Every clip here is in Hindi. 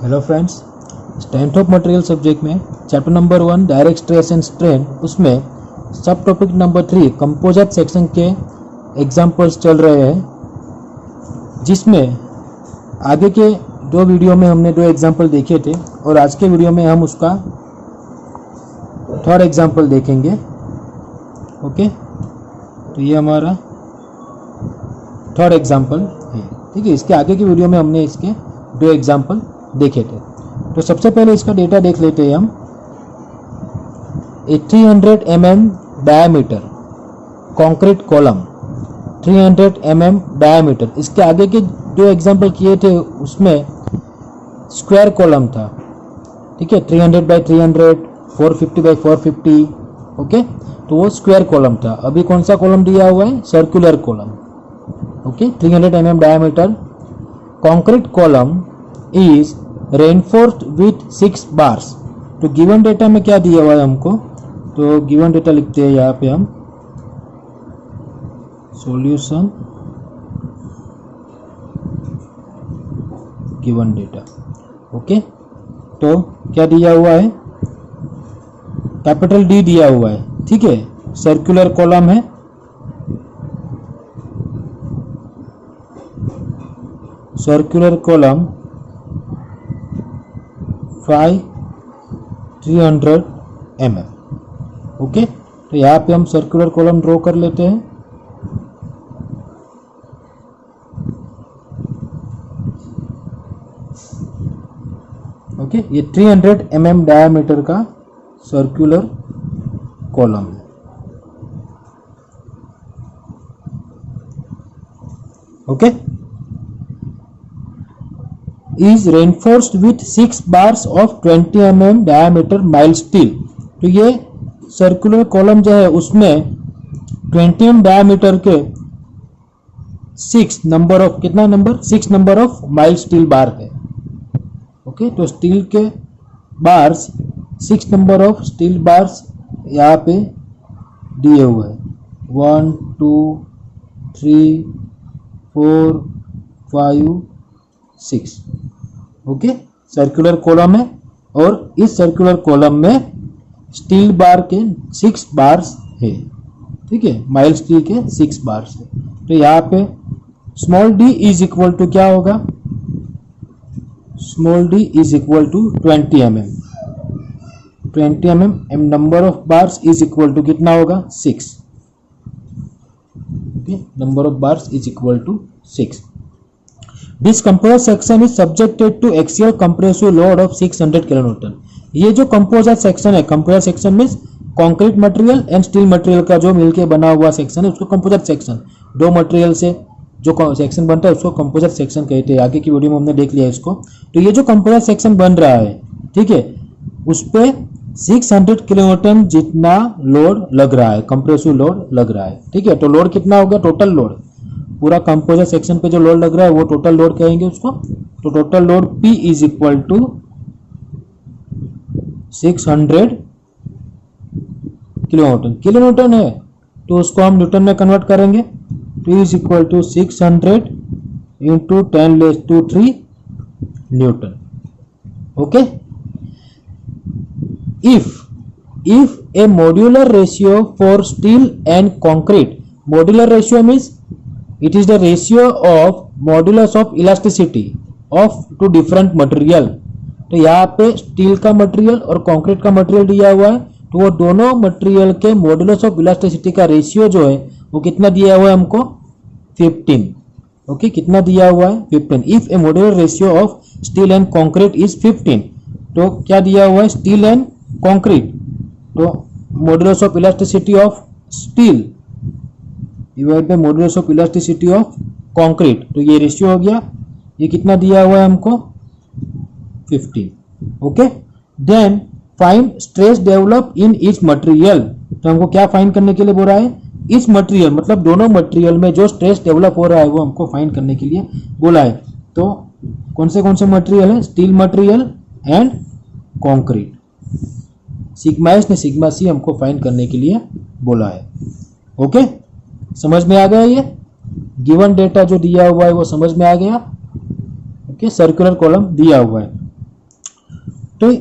Hello friends, strength of material subject में chapter number 1 direct stress and strain, उसमें सब टॉपिक नंबर 3 कंपोजिट सेक्शन के एग्जांपल्स चल रहे हैं, जिसमें आगे के दो वीडियो में हमने 2 एग्जांपल देखे थे और आज के वीडियो में हम उसका थर्ड एग्जांपल देखेंगे। ओके, तो ये हमारा थर्ड एग्जांपल है। ठीक है, इसके आगे की वीडियो में हमने इसके 2 एग्जांपल देखे थे। तो सबसे पहले इसका डेटा देख लेते हैं हम। 300 mm diameter concrete column, 300 mm diameter. इसके आगे के 2 एग्जांपल किए थे, उसमें स्क्वायर कॉलम था। ठीक है, 300 बाई 300, 450 बाई 450। ओके, तो वो स्क्वायर कॉलम था। अभी कौन सा कॉलम दिया हुआ है? Circular column. Okay, 300 mm diameter concrete column is reinforced with 6 bars. तो गिवन डेटा में क्या दिया हुआ है हमको? तो गिवन डेटा लिखते हैं यहाँ पे हम, सॉल्यूशन गिवन डेटा। ओके, तो क्या दिया हुआ है? कैपिटल डी दिया हुआ है। ठीक है, सर्कुलर कॉलम है, सर्कुलर कॉलम 300 mm। ओके, तो यहाँ पे हम सर्कुलर कॉलम ड्रॉ कर लेते हैं। ओके, ये 300 mm डायमीटर का सर्कुलर कॉलम है। Okay, is reinforced with 6 bars of 20 mm diameter mild steel। तो ये सर्कुलर कॉलम जो है उसमें 20 mm डायमीटर के 6 नंबर ऑफ, कितना number? 6 number of mild steel bar है। ओके, तो स्टील के bars, 6 number of steel bars यहाँ पे दिए हुए हैं। 1 2 3 4 5 6। ओके, सर्कुलर कॉलम है और इस सर्कुलर कॉलम में स्टील बार के 6 बार्स है। ठीक है, माइल्ड स्टील के 6 बार्स है। तो यहाँ पे small D is equal to क्या होगा? Small D is equal to 20 mm। 20 mm number of bars is equal to कितना होगा? 6। Okay, number of bars is equal to 6। This composite section is subjected to axial compressive load of 600 kN। ये जो कंपोजिट सेक्शन है, composite section means concrete material and steel material का जो मिलके बना हुआ सेक्शन है, उसको कंपोजिट सेक्शन, 2 मटेरियल से जो सेक्शन बनता है उसको कंपोजिट सेक्शन कहते हैं। आगे की वीडियो में हमने देख लिया इसको। तो ये जो कंपोजिट सेक्शन बन रहा है, ठीक है, उस पे 600 किलोन्यूटन जितना लोड लग रहा है, कंप्रेसिव लोड लग रहा है। ठीक है, तो लोड कितना होगा? टोटल लोड, पूरा कंपोजिट सेक्शन पे जो लोड लग रहा है वो टोटल लोड कहेंगे उसको। तो total load P is equal to 600 kilonewton. Kilonewton है तो उसको हम न्यूटन में कन्वर्ट करेंगे। P is equal to 600 into 10⁻³ newton. Okay, if A modular ratio for steel and concrete, modular ratio means it is the ratio of modulus of elasticity of two different material। तो यहाँ पे स्टील का मटेरियल और कंक्रीट का मटेरियल दिया हुआ है, तो वो दोनों मटेरियल के मॉडुलस ऑफ इलास्टिसिटी का रेशियो जो है वो कितना दिया हुआ है हमको? 15। ओके, कितना दिया हुआ है? 15। If A modular ratio of steel and concrete is 15, तो क्या दिया हुआ है? स्टील एंड कंक्रीट, तो modulus of elasticity of steel divide bye modulus of elasticity of concrete, तो ये रेशियो हो गया। ये कितना दिया हुआ है हमको? 15। Okay, then find stress develop in each material. तो हमको क्या फाइंड करने के लिए बोल रहा है? ईच मटेरियल मतलब दोनों मटेरियल में जो स्ट्रेस डेवलप हो रहा है वो हमको फाइंड करने के लिए बोला है। तो कौन से मटेरियल है? Steel material and concrete. Sigma S ने सिग्मा सी हमको फाइंड करने के लिए बोला है। ओके, समझ में आ गया? ये गिवन डेटा जो दिया हुआ है वो समझ में आ गया। ओके, सर्कुलर कॉलम दिया हुआ है। तो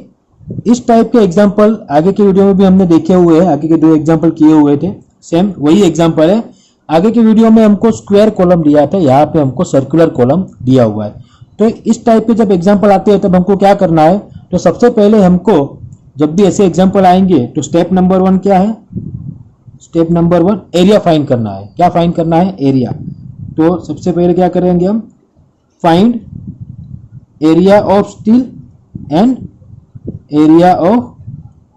इस टाइप के एग्जाम्पल आगे के वीडियो में भी हमने देखे हुए हैं, आगे के 2 एग्जाम्पल किए हुए थे, सेम वही एग्जाम्पल है। आगे के वीडियो में हमको स्क्वायर कॉलम दिया था, यहाँ पे हमको सर्कुलर कॉलम दिया हुआ है। तो इस टाइप के जब एग्जाम्पल आते हैं तब हमको क्या करना है, तो सबसे पहले हमको जब भी ऐसे एग्जाम्पल आएंगे तो स्टेप नंबर 1 क्या है, स्टेप नंबर 1 एरिया फाइंड करना है। क्या फाइंड करना है, एरिया। तो सबसे पहले क्या करेंगे हम, find area of steel and area of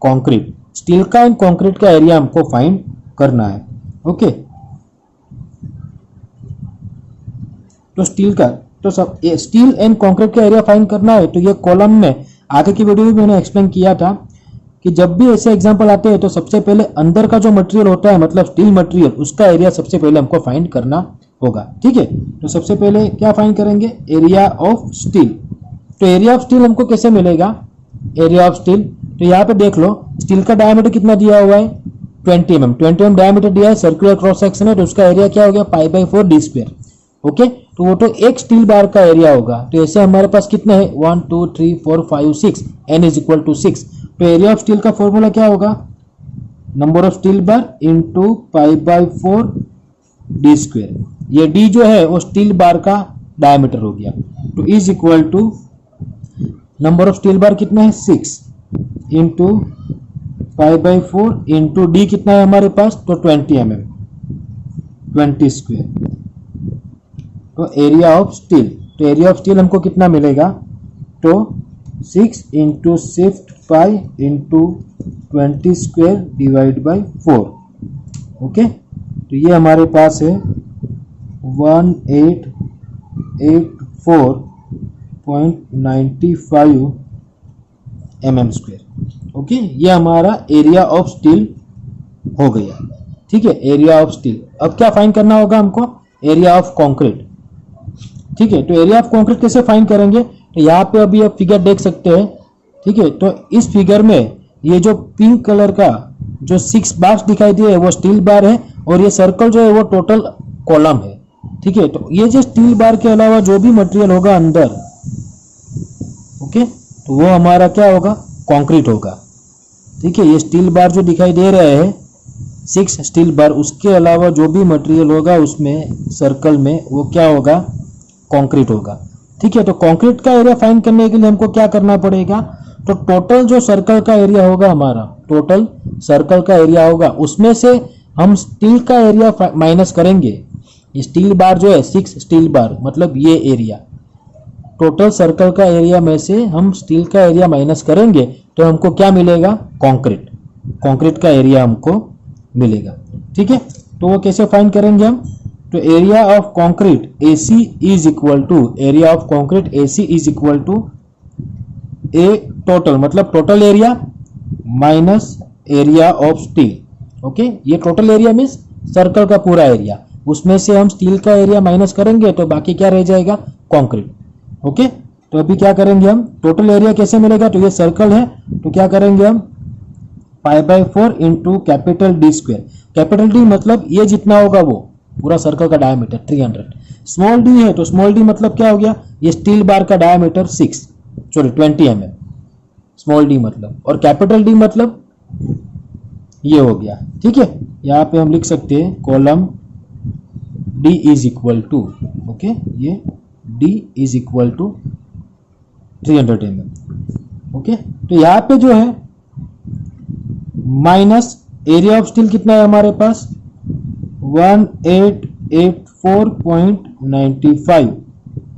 concrete. Steel का एंड कंक्रीट का एरिया हमको फाइंड करना है। ओके, तो स्टील का तो सब स्टील एंड कंक्रीट का एरिया फाइंड करना है। तो ये कॉलम में आगे की वीडियो में मैंने एक्सप्लेन किया था कि जब भी ऐसे एग्जांपल आते हैं तो सबसे पहले अंदर का जो मटेरियल होता है, मतलब स्टील मटेरियल, उसका एरिया सबसे पहले हमको फाइंड करना होगा। ठीक है, तो सबसे पहले क्या फाइंड करेंगे, एरिया ऑफ स्टील। तो एरिया ऑफ स्टील हमको कैसे मिलेगा, एरिया ऑफ स्टील। तो यहाँ पे देख लो, स्टील का डायमीटर कितना दिया हुआ है, 20 mm। 20 mm डायमीटर दिया है, सर्कुलर क्रॉस सेक्शन है, तो उसका एरिया क्या हो गया, π/4 d²। ओके, तो वो तो एक स्टील बार का एरिया होगा। तो ऐसे हमारे पास कितने हैं, 1 2 3 4 5 6, n इज इक्वल टू 6। तो एरिया ऑफ स्टील का फॉर्मूला क्या होगा, number of steel bar into π/4 d²। ये d जो है वो स्टील बार का डायमीटर हो गया। तो is equal to number of steel bar कितने हैं, 6 इंटू π/4 इंटू d कितना है हमारे पास, तो 20 mm, 20²। तो एरिया ऑफ स्टील, तो एरिया ऑफ स्टील हमको कितना मिलेगा, तो 6 into shift pi into 20² divide by 4। Okay, तो ये हमारे पास है 1884.95 mm²। ओके, ये हमारा एरिया ऑफ स्टील हो गया। ठीक है, एरिया ऑफ स्टील। अब क्या फाइंड करना होगा हमको, एरिया ऑफ कंक्रीट। ठीक है, तो एरिया ऑफ कंक्रीट कैसे फाइंड करेंगे, तो यहाँ पे अभी आप फिगर देख सकते हैं। ठीक है, तो इस फिगर में ये जो पिंक कलर का जो 6 बार्स दिखाई दिए है वो स्टील बार है, और ये सर्कल जो है वो टोटल कॉलम है। ठीक है, तो ये जो स्टील बार के अलावा जो भी मटेरियल होगा अंदर, ओके, तो वो हमारा क्या होगा, कंक्रीट होगा। ठीक है, ये स्टील बार जो दिखाई दे रहे हैं 6 स्टील बार, उसके अलावा जो भी मटेरियल होगा उसमें सर्कल में वो क्या होगा, कंक्रीट होगा। ठीक है, तो कंक्रीट का एरिया फाइंड करने के लिए हमको क्या करना पड़ेगा, तो टोटल जो सर्कल का एरिया होगा हमारा, टोटल सर्कल का एरिया होगा, उसमें से हम स्टील का एरिया माइनस करेंगे। स्टील बार जो है 6 स्टील बार, मतलब ये एरिया, टोटल सर्कल का एरिया में से हम स्टील का एरिया माइनस करेंगे तो हमको क्या मिलेगा, कंक्रीट, कंक्रीट का एरिया हमको मिलेगा। ठीक है, तो वो कैसे फाइंड करेंगे हम, तो area of concrete AC is equal to, area of concrete AC is equal to a total, मतलब total area minus area of steel. Okay, ये टोटल एरिया मीन्स सर्कल का पूरा एरिया, उसमें से हम स्टील का एरिया माइनस करेंगे तो बाकी क्या रह जाएगा, कंक्रीट। ओके, तो अभी क्या करेंगे हम, टोटल एरिया कैसे मिलेगा, तो ये सर्कल है, तो क्या करेंगे हम, π/4 into capital D²। Capital D मतलब ये जितना होगा वो पूरा सर्कल का डायमीटर 300। स्मॉल d है तो स्मॉल d मतलब क्या हो गया, ये स्टील बार का डायमीटर 20 mm, स्मॉल d मतलब, और कैपिटल D मतलब ये हो गया। ठीक है, यहाँ पे हम लिख सकते हैं column D is equal to, okay, ये D is equal to 300 mm। Okay, तो यहाँ पे जो है माइनस एरिया ऑफ स्टील कितना है हमारे पास, 1884.95।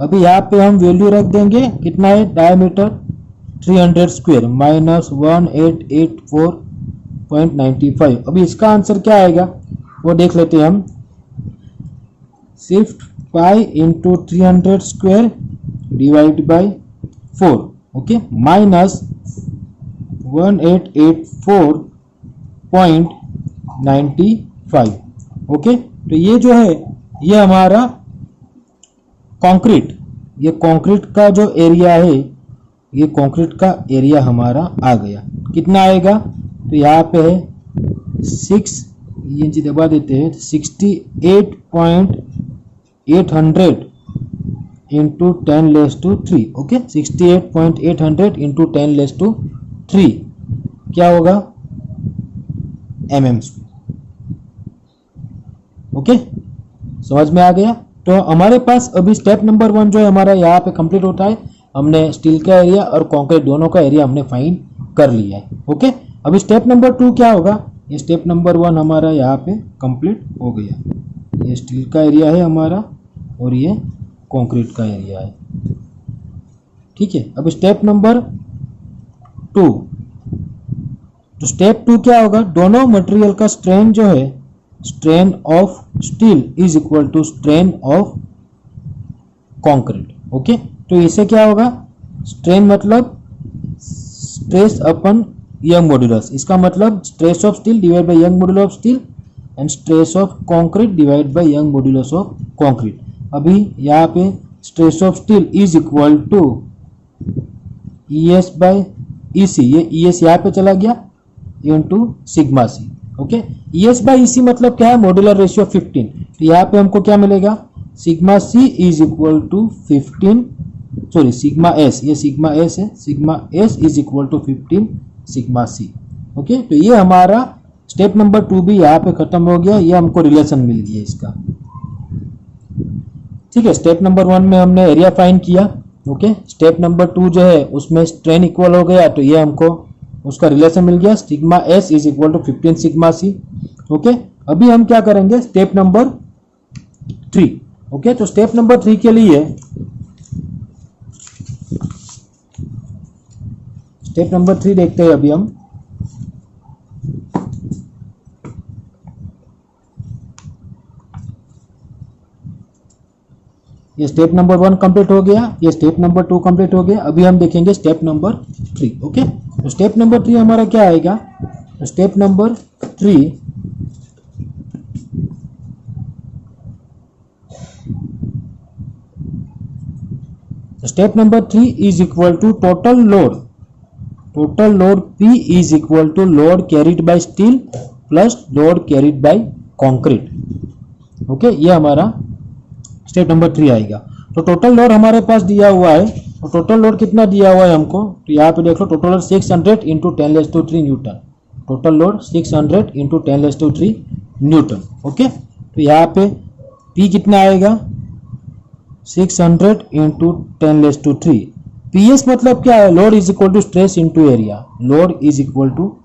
अभी यहाँ पे हम वैल्यू रख देंगे, कितना है डायमीटर 300² माइनस 1884.95। अभी इसका आंसर क्या आएगा वो देख लेते हैं हम, shift pi into 300² divide by 4। Okay, minus 1884.95। Okay, तो ये जो है ये हमारा कंक्रीट, ये कंक्रीट का जो एरिया है, ये कंक्रीट का एरिया हमारा आ गया। कितना आएगा, तो यहाँ पे है 6, ये इंची दबा देते हैं, 68.800 इंटू 10⁻³ ओके 68.800 इंटू 10⁻³ क्या होगा mm²। ओके समझ में आ गया। तो हमारे पास अभी स्टेप नंबर 1 जो है हमारा यहाँ पे कंप्लीट होता है। हमने स्टील का एरिया और कंक्रीट दोनों का एरिया हमने फाइंड कर लिया है। ओके अभी स्टेप नंबर 2 क्या होगा, ये स्टेप नंबर 1 हमारा यहाँ पे कंप्लीट हो गया। ये स्टील का एरिया है हमारा और ये कंक्रीट का एरिया है। ठीक है अब स्टेप नंबर 2, तो स्टेप 2 क्या होगा, दोनों मटेरियल का स्ट्रेन जो है strain of steel is equal to strain of concrete. Okay तो इससे क्या होगा, स्ट्रेन मतलब स्ट्रेस अपन यंग मॉड्यूलस, इसका मतलब stress of steel divide by young modulus of steel and stress of concrete divide by young modulus of concrete. अभी यहाँ पे stress of steel is equal to ES by EC, ये ES यहाँ पे चला गया into sigma C. Okay ES by EC मतलब क्या है, मॉड्यूलर रेशियो 15। तो यहाँ पे हमको क्या मिलेगा, sigma C is equal to 15, sorry sigma S, ये सिग्मा एस है, sigma S is equal to 15 sigma C. Okay तो ये हमारा स्टेप नंबर 2 भी यहाँ पे खत्म हो गया, ये हमको रिलेशन मिल गया इसका। ठीक है स्टेप नंबर 1 में हमने एरिया फाइंड किया। ओके स्टेप नंबर 2 जो है उसमें स्ट्रेन इक्वल हो गया, तो ये हमको उसका रिलेशन मिल गया, sigma S is equal to 15 sigma C. Okay अभी हम क्या करेंगे स्टेप नंबर 3। ओके तो स्टेप नंबर 3 के लिए स्टेप नंबर 3 देखते हैं अभी हम। ये स्टेप नंबर 1 कंप्लीट हो गया, ये स्टेप नंबर 2 कंप्लीट हो गया। अभी हम देखेंगे स्टेप नंबर 3। ओके तो स्टेप नंबर 3 हमारा क्या आएगा, तो step number 3 step number 3 is equal to total load P is equal to load carried by steel plus load carried by concrete. Okay ये हमारा स्टेप नंबर 3 आएगा। तो टोटल लोड हमारे पास दिया हुआ है, तो टोटल लोड कितना दिया हुआ है हमको, तो यहाँ पे देख लो total load 600 into 10⁻³ newton, total load 600 into 10⁻³ newton. Okay तो यहाँ पे P कितना आएगा 600 इंटू 10⁻³ PS मतलब क्या है, load is equal to stress into area, load is equal to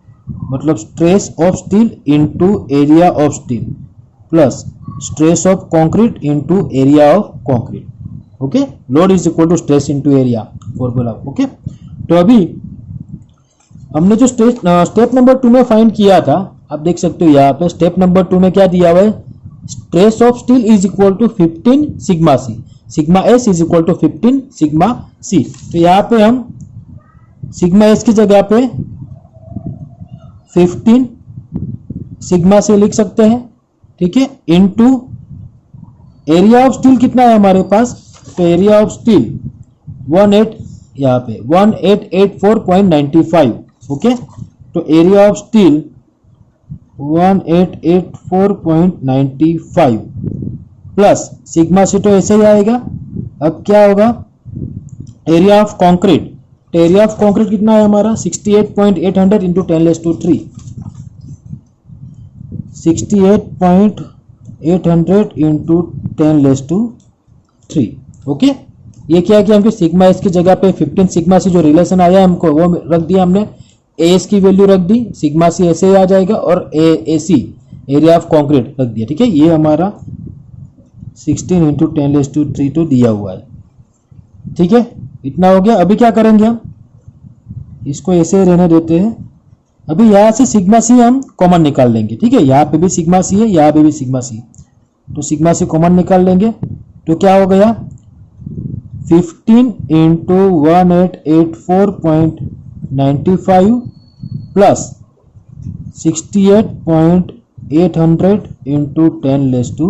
मतलब stress of steel into area of steel plus stress of concrete into area of concrete. Okay load is equal to stress into area formula. Okay तो अभी हमने जो स्टेप नंबर 2 में फाइंड किया था, आप देख सकते हो यहाँ पे स्टेप नंबर 2 में क्या दिया हुआ है, stress of steel is equal to 15 sigma C, sigma S is equal to 15 sigma C. तो यहाँ पे हम सिग्मा एस की जगह पे 15 सिग्मा सी लिख सकते हैं। ठीक है इनटू एरिया ऑफ स्टील कितना है हमारे पास, तो एरिया ऑफ स्टील 18 यहाँ पे 1884.95। ओके तो area of steel 1884.95 plus sigma C, तो ऐसे ही आएगा। अब क्या होगा एरिया ऑफ कंक्रीट, तो एरिया ऑफ कंक्रीट कितना है हमारा 68.800 इंटू 10⁻³ 68.800 इंटू 10⁻³। ओके ये क्या है कि हमको सिग्मा एस की जगह पे 15 सिग्मा सी जो रिलेशन आया हमको वो रख दिया हमने, एस की वैल्यू रख दी, सिग्मा सी ऐसे ही आ जाएगा और ए सी एरिया ऑफ कंक्रीट रख दिया। ठीक है ये हमारा 16 इंटू 10⁻³ तो दिया हुआ है। ठीक है इतना हो गया। अभी क्या करेंगे हम इसको ऐसे ही रहने देते हैं। अभी यहाँ से सिग्मा सी हम कॉमन निकाल लेंगे। ठीक है यहाँ पे भी सिग्मा सी है, यहाँ पे भी सिग्मा सी, तो सिग्मा सी कॉमन निकाल लेंगे। तो क्या हो गया 15 इंटू 1884.95 प्लस 68.800 इंटू 10⁻³।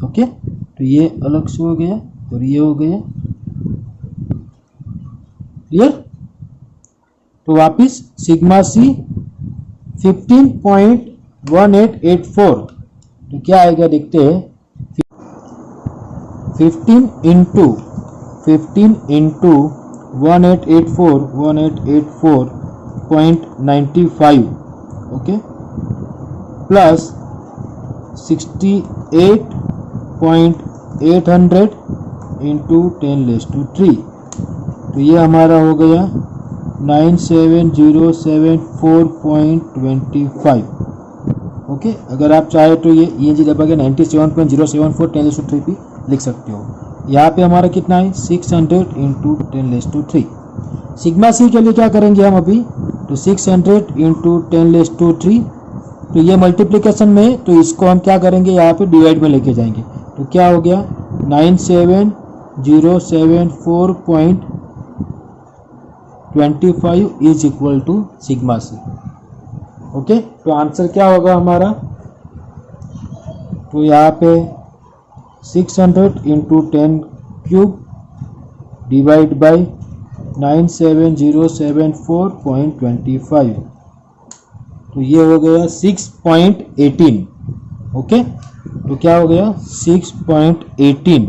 ओके तो ये अलग से हो गया और ये हो गया क्लियर। तो वापिस सिग्मा सी 15.1884, तो क्या आएगा देखते हैं 15 into 15 into 1884.95 okay plus 68.800 into 10⁻³ तो ये हमारा हो गया 97074.25 ओके। अगर आप चाहे तो ये जी दबा के 97.074 10⁻³ भी लिख सकते हो। यहाँ पे हमारा कितना है 600 इंटू 10⁻³। सिग्मा सी के लिए क्या करेंगे हम अभी, तो 600 इंटू 10⁻³ तो ये मल्टीप्लिकेशन में, तो इसको हम क्या करेंगे यहाँ पे डिवाइड में लेके जाएंगे। तो क्या हो गया 97074.25 is equal to sigma C okay. तो आंसर क्या होगा हमारा, तो यहाँ पे 600 इंटू 10³ डिवाइड बाई 97074.25 तो ये हो गया 6.18 ओके। तो क्या हो गया 6.18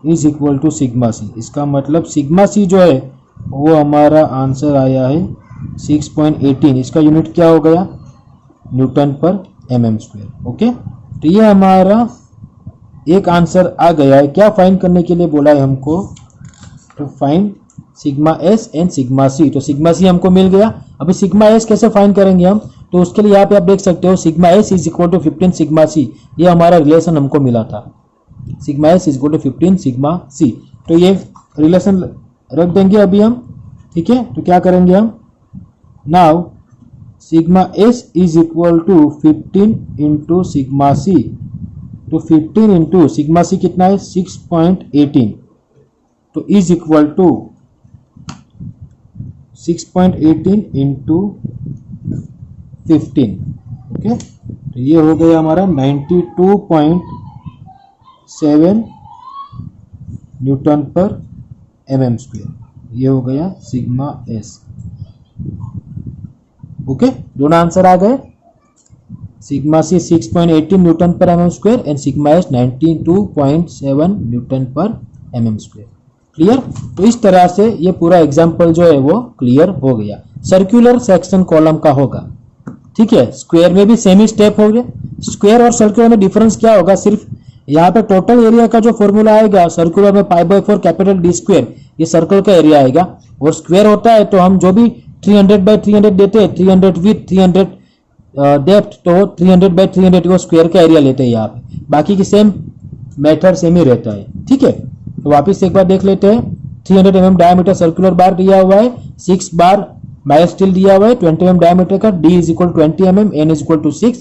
is equal to sigma C. इसका मतलब सिग्मा सी जो है वो हमारा आंसर आया है 6.18। इसका यूनिट क्या हो गया न्यूटन पर mm²। ओके तो ये हमारा एक आंसर आ गया है। क्या फाइंड करने के लिए बोला है हमको, तो find sigma S and sigma C. तो सिग्मा सी हमको मिल गया। अभी सिग्मा एस कैसे फाइंड करेंगे हम, तो उसके लिए यहाँ पे आप देख सकते हो sigma S is equal to 15 sigma C, ये हमारा रिलेशन हमको मिला था। Sigma S is equal to 15 sigma C, तो ये रिलेशन रख देंगे अभी हम, ठीक है। तो क्या करेंगे हम, now sigma S is equal to 15 into sigma C. तो 15 इंटू सिग्मा सी कितना है 6.18 तो is equal to 6.18 into 15 okay. तो ये हो गया हमारा 92.7 न्यूटन पर mm²। ये हो गया सिग्मा एस ओके। दोनों आंसर आ गए, सिग्मा सी 6.18 न्यूटन पर mm² and sigma S 92.7 Newton पर mm²। क्लियर। तो इस तरह से ये पूरा एग्जाम्पल जो है वो क्लियर हो गया। सर्कुलर सेक्शन कॉलम का होगा, ठीक है। स्क्वायर में भी सेम ही स्टेप हो गए। स्क्वायर और सर्कुलर में डिफरेंस क्या होगा, सिर्फ यहाँ पे टोटल एरिया का जो फॉर्मूला आएगा, सर्कुलर में π/4 कैपिटल D², ये सर्कल का एरिया आएगा। और स्क्वायर होता है तो हम जो भी 300/300 देते हैं, 300 विथ 300 डेप्थ, तो 300/300 वो स्क्वायर का एरिया लेते हैं यहाँ पे। बाकी की सेम मेथड सेम ही रहता है, ठीक है। तो वापिस एक बार देख लेते हैं। 300 mm डायमीटर सर्कुलर बार दिया हुआ है, 6 बार माइल्ड स्टील दिया हुआ है 20 mm डायमीटर का, D is equal 20 mm, N is equal to 6।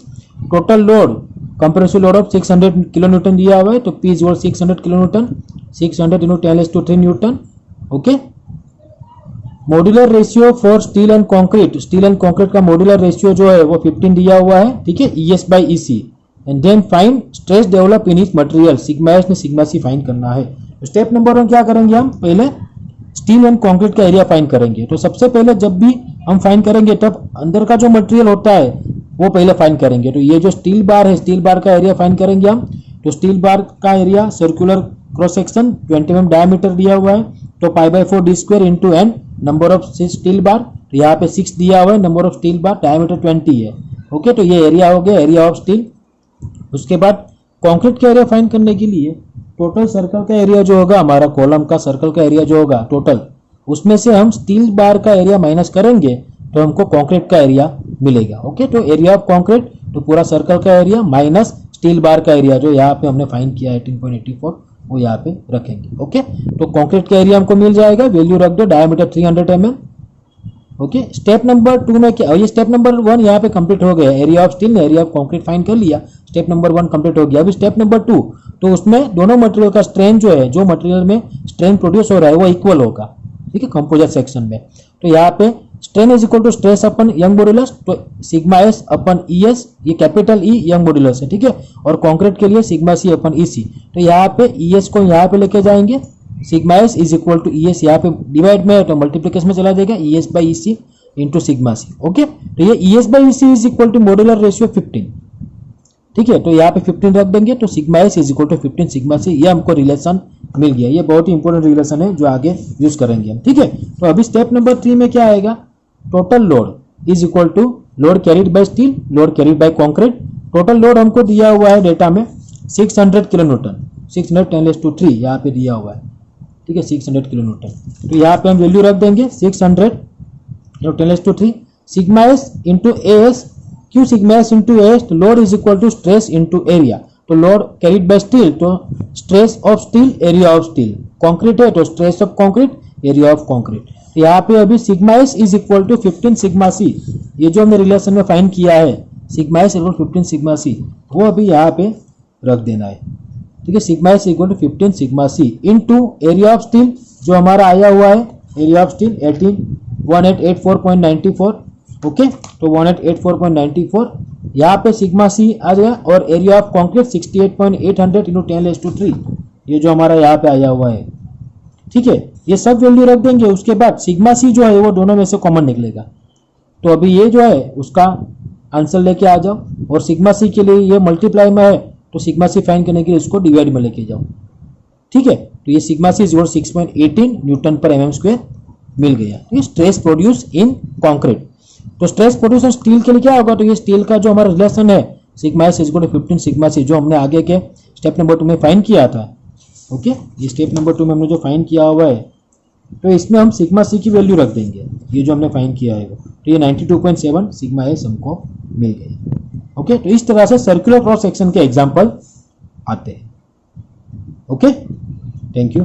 Total load compressive load of 600 kilo newton दिया हुआ है, तो P is equal 600 kilo newton, 600 into 10⁻³ newton okay. Modular ratio for steel and concrete, steel and concrete का मॉड्यूलर रेशियो जो है वो 15 दिया हुआ है, ठीक है, ES/EC। And then find stress develop in each material, sigma S ने सिग्मा सी फाइंड करना है। स्टेप नंबर 1 क्या करेंगे हम, पहले स्टील एंड कंक्रीट का एरिया फाइंड करेंगे। तो सबसे पहले जब भी हम फाइंड करेंगे तब अंदर का जो मटेरियल होता है वो पहले फाइंड करेंगे। तो ये जो स्टील बार है, स्टील बार का एरिया फाइंड करेंगे हम। तो स्टील बार का area circular cross section 20 mm diameter दिया हुआ है, तो π/4 D² into n number of steel बार, तो यहाँ पे 6 दिया हुआ है, number of steel bar, diameter 20 है ओके। तो ये एरिया हो गया, एरिया ऑफ स्टील। उसके बाद कंक्रीट का एरिया फाइंड करने के लिए टोटल सर्कल का एरिया जो होगा, हमारा कॉलम का सर्कल का एरिया जो होगा टोटल, उसमें से हम स्टील बार का एरिया माइनस करेंगे तो हमको कंक्रीट का एरिया मिलेगा ओके। तो एरिया ऑफ कंक्रीट, तो पूरा सर्कल का एरिया माइनस स्टील बार का एरिया जो यहाँ पे हमने फाइंड किया 18.84 वो यहाँ पे रखेंगे ओके। तो कंक्रीट का एरिया हमको मिल जाएगा, वैल्यू रख दो, diameter 300 mm okay. Step number 2 में क्या, ये स्टेप नंबर 1 यहाँ पे कंप्लीट हो गया, एरिया ऑफ स्टील ने एरिया ऑफ कंक्रीट फाइंड कर लिया, स्टेप नंबर 1 कंप्लीट हो गया। अभी स्टेप नंबर 2, तो उसमें दोनों मटेरियल का स्ट्रेन जो है, जो मटेरियल में स्ट्रेन प्रोड्यूस हो रहा है वो इक्वल होगा, ठीक है, कंपोजिट सेक्शन में। तो यहाँ पे strain is equal to stress upon Young modulus, तो सिग्मा एस अपन ES, ये कैपिटल E यंग मॉड्यूलस है, ठीक है। और कंक्रीट के लिए सिग्मा सी अपन EC, तो यहाँ पे ES को यहाँ पे लेके जाएंगे, sigma S is equal to ES, यहाँ पे डिवाइड में है तो मल्टीप्लिकेशन में चला जाएगा, ES/EC into sigma C okay. तो ये ES/EC is equal to modular ratio 15, ठीक है, तो यहाँ पे 15 रख देंगे तो sigma S is equal to 15 sigma C, ये हमको रिलेशन मिल गया। ये बहुत ही इंपॉर्टेंट रिलेशन है जो आगे यूज करेंगे हम। ठीक है, तो अभी स्टेप नंबर 3 में क्या आएगा, total load is equal to load carried by steel, load carried by concrete. Total load हमको दिया हुआ है डेटा में 600 किलो न्यूटन, 610⁻³ यहाँ पे दिया हुआ है। ठीक है, 600 किलो न्यूटन। तो यहाँ पे हम वैल्यू रख देंगे 600 sigma S into A S. क्यों sigma S into A S, तो load is equal to stress into area. तो लोड कैरिड बाय स्टील तो stress of steel, area of steel. Concrete है तो stress of concrete, area of concrete. तो यहाँ पे अभी sigma S is equal to 15 sigma C, ये जो हमने रिलेशन में फाइंड किया है सिग्मा एस इक्वल 15 सिग्मा सी, वो अभी यहाँ पे रख देना है। ठीक है, sigma S equal to 15 sigma C into area of steel जो हमारा आया हुआ है, एरिया ऑफ स्टील 1884.94। ओके, तो 1884.94 यहाँ पे सिग्मा सी आ गया, और एरिया ऑफ कॉन्क्रीट 68.800 इंटू 10⁻³ ये जो हमारा यहाँ पे आया हुआ है। ठीक है, ये सब वैल्यू रख देंगे। उसके बाद सिग्मा सी जो है वो दोनों में से कॉमन निकलेगा, तो अभी ये जो है उसका आंसर लेके आ जाओ, और सिग्मा सी के लिए ये मल्टीप्लाई में है तो सिग्मा सी फाइंड करने के लिए इसको डिवाइड में लेके जाओ। ठीक है, तो ये सिग्मा सी 6.18 न्यूटन पर mm² मिल गया। ये स्ट्रेस प्रोड्यूस इन कॉन्क्रीट। तो स्ट्रेस प्रोड्यूस इन स्टील के लिए क्या होगा, तो ये स्टील का जो हमारा रिलेशन है sigma S is equal to 15 sigma C, जो हमने आगे के स्टेप नंबर 2 में फाइंड किया था। ओके, ये स्टेप नंबर 2 में हमने जो फाइंड किया हुआ है, तो इसमें हम सिग्मा सी की वैल्यू रख देंगे, ये जो हमने फाइंड किया है वो। तो ये 92.7 सिग्मा एस हमको मिल गया। ओके, तो इस तरह से सर्कुलर क्रॉस सेक्शन के एग्जाम्पल आते हैं। Okay, thank you.